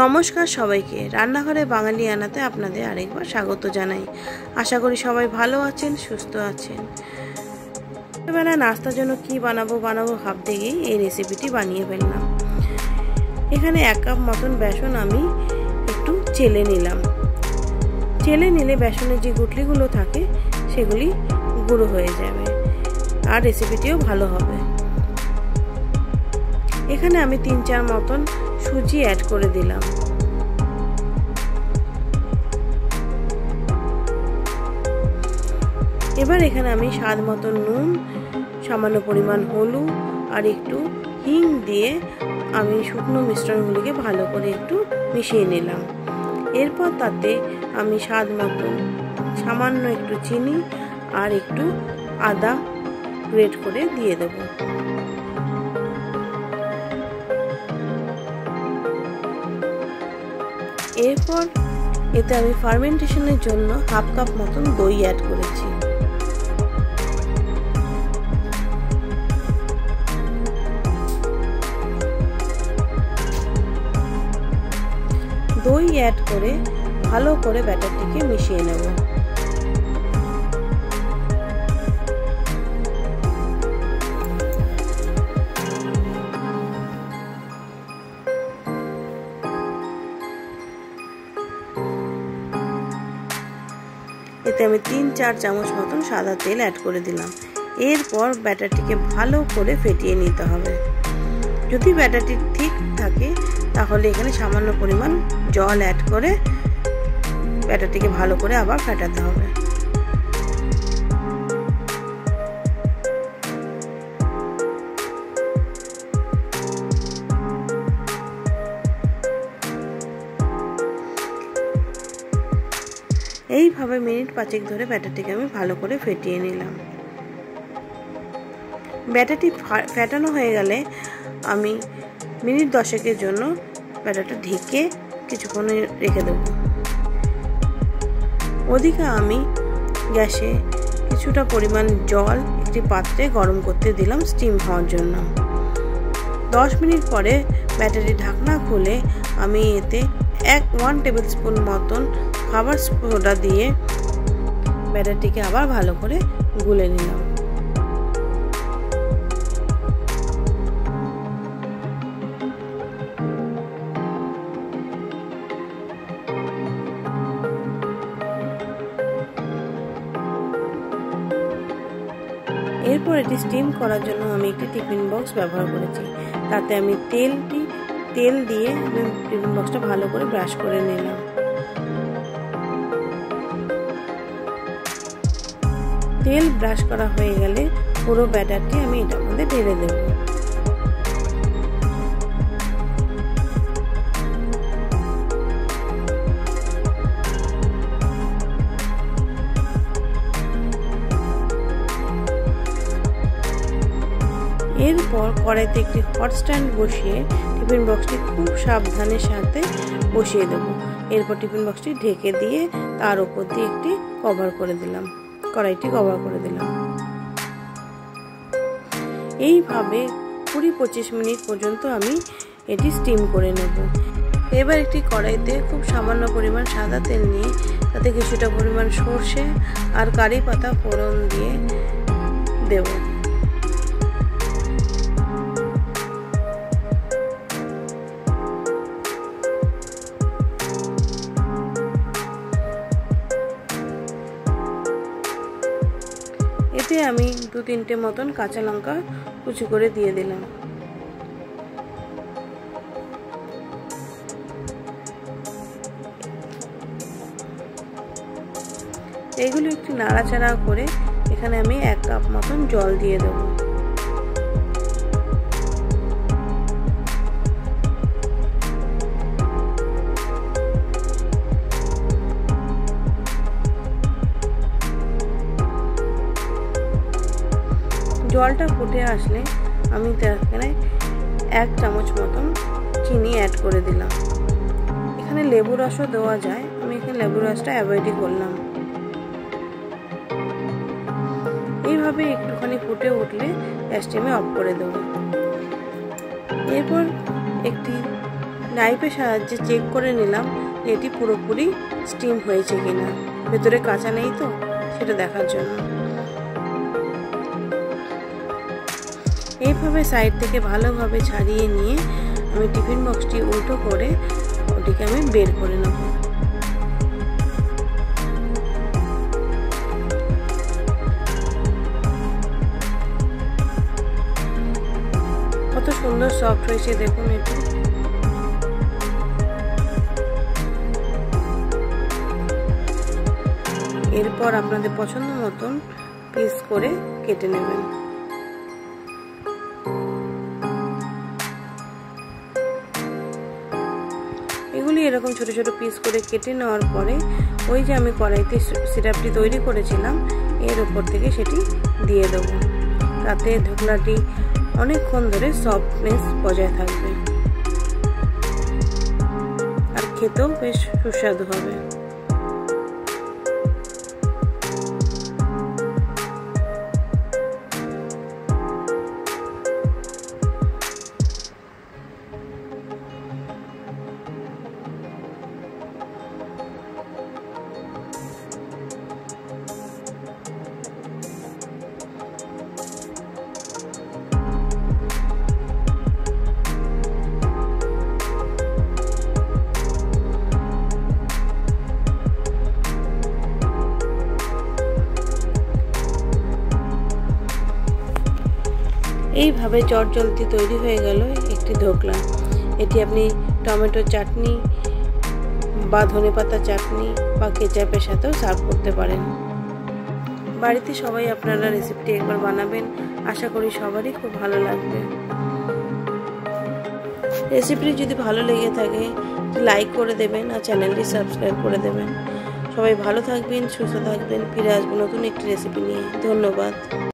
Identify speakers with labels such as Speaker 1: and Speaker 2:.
Speaker 1: নমস্কার সবাইকে, রান্নাঘরে বাঙালি আনাতে আপনাদের আরেকবার স্বাগত জানাই। আশা করি সবাই ভালো আছেন, সুস্থ আছেন। এবার নাস্তার জন্য কি বানাবো ভাবতে গিয়েই এই রেসিপিটি বানিয়ে ফেললাম। এখানে 1 কাপ মতন বেসন আমি একটু চেলে নিলাম। চেলে নিলে বেসনের যে গুটলিগুলো থাকে সেগুলি গুঁড়ো হয়ে যাবে আর রেসিপিটিও ভালো হবে। এখানে আমি 3-4 মতন সুজি অ্যাড করে দিলাম। এবার এখানে আমি স্বাদ মতো নুন, সামান্য পরিমাণ হলুদ আর একটু হিং দিয়ে আমি শুকনো মিশ্রণগুলিকে ভালো করে একটু মিশিয়ে নিলাম। এরপর তাতে আমি স্বাদ মতো সামান্য একটু চিনি আর একটু আদা গ্রেট করে দিয়ে দেবো। এরপর এতে আমি ফার্মেন্টেশনের জন্য 1/2 কাপ মতন দই অ্যাড করেছি। দই অ্যাড করে ভালো করে ব্যাটারটিকে মিশিয়ে নেব। এতে আমি 3-4 চামচ মতন সাদা তেল অ্যাড করে দিলাম। এরপর ব্যাটারটিকে ভালো করে ফেটিয়ে নিতে হবে। যদি ব্যাটারটি ঠিক থাকে তাহলে এখানে সামান্য পরিমাণ জল অ্যাড করে ব্যাটারটিকে ভালো করে আবার ফেটাতে হবে। এইভাবে মিনিট 5 ধরে ব্যাটারটিকে আমি ভালো করে ফেটিয়ে নিলাম। ব্যাটারটি ফেটানো হয়ে গেলে আমি মিনিট 10 জন্য ব্যাটারটা ঢেকে কিছুক্ষণ রেখে দেব। ওদিকে আমি গ্যাসে কিছুটা পরিমাণ জল একটি পাত্রে গরম করতে দিলাম স্টিম হওয়ার জন্য। 10 মিনিট পরে ব্যাটারটি ঢাকনা খুলে আমি এতে 1 টেবিল স্পুন মতন খাবার সোডা দিয়ে ব্যাটারটিকে আবার ভালো করে গুলে নিলাম। এরপর এটি স্টিম করার জন্য আমি একটি টিফিন বক্স ব্যবহার করেছি। তাতে আমি তেল দিয়ে আমি টিফিন বক্সটা ভালো করে ব্রাশ করে নিলাম। তেল ব্রাশ করা হয়ে গেলে পুরো ব্যাটারটি আমি এটার মধ্যে ঢেলে দেব। এরপর কড়াইতে একটি হট স্ট্যান্ড বসিয়ে টিফিন বক্সটি খুব সাবধানের সাথে বসিয়ে দেব। এরপর টিফিন বক্সটি ঢেকে দিয়ে তার উপর দিয়ে একটি কড়াইটি কভার করে দিলাম। এইভাবে 20-25 মিনিট পর্যন্ত আমি এটি স্টিম করে নেব। এবার একটি কড়াইতে খুব সামান্য পরিমাণ সাদা তেল নিয়ে তাতে কিছুটা পরিমাণ সর্ষে আর কারি পাতা ফোড়ন দিয়ে দেব। এতে আমি 2-3টে মতন কাঁচা লঙ্কা কুচি করে দিয়ে দিলাম। এগুলো একটু নাড়াচাড়া করে এখানে আমি 1 কাপ মতন জল দিয়ে দেব। জলটা ফুটে আসলে আমি এখানে 1 চামচ মতন চিনি অ্যাড করে দিলাম। এখানে লেবু রসও দেওয়া যায়, আমি এখানে লেবু রসটা অ্যাভয়েডই করলাম। এইভাবে একটুখানি ফুটে উঠলে গ্যাসটি আমি অফ করে দেব। এরপর একটি নাইফের সাহায্যে চেক করে নিলাম যে এটি পুরোপুরি স্টিম হয়েছে কিনা, ভেতরে কাঁচা নেই তো, সেটা দেখার জন্য। এইভাবে সাইড থেকে ভালোভাবে ছাড়িয়ে নিয়ে আমি টিফিন বক্সটি উল্টো করে ওটিকে আমি বের করে নেব। কত সুন্দর সফট হয়েছে দেখুন এটা। এরপর আপনাদের পছন্দ মতন পিস করে কেটে নেবেন। এগুলি এরকম ছোট ছোট পিস করে কেটে নেওয়ার পরে ওই যে আমি কড়াইতে সিরাপটি তৈরি করেছিলাম এর উপর থেকে সেটি দিয়ে দেবো, তাতে ঢোকলাটি অনেকক্ষণ ধরে সফটনেস বজায় থাকবে আর খেতেও বেশ সুস্বাদু হবে। এইভাবে চটজলদি তৈরি হয়ে গেল একটি ধোকলা। এটি আপনি টমেটো চাটনি বা ধনেপাতা চাটনি বা কেচাপের সাথেও সার্ভ করতে পারেন। বাড়িতে সবাই আপনারা রেসিপিটি একবার বানাবেন, আশা করি সবারই খুব ভালো লাগবে। রেসিপিটি যদি ভালো লেগে থাকে লাইক করে দেবেন আর চ্যানেলটি সাবস্ক্রাইব করে দেবেন। সবাই ভালো থাকবেন, সুস্থ থাকবেন। ফিরে আসবো নতুন একটি রেসিপি নিয়ে। ধন্যবাদ।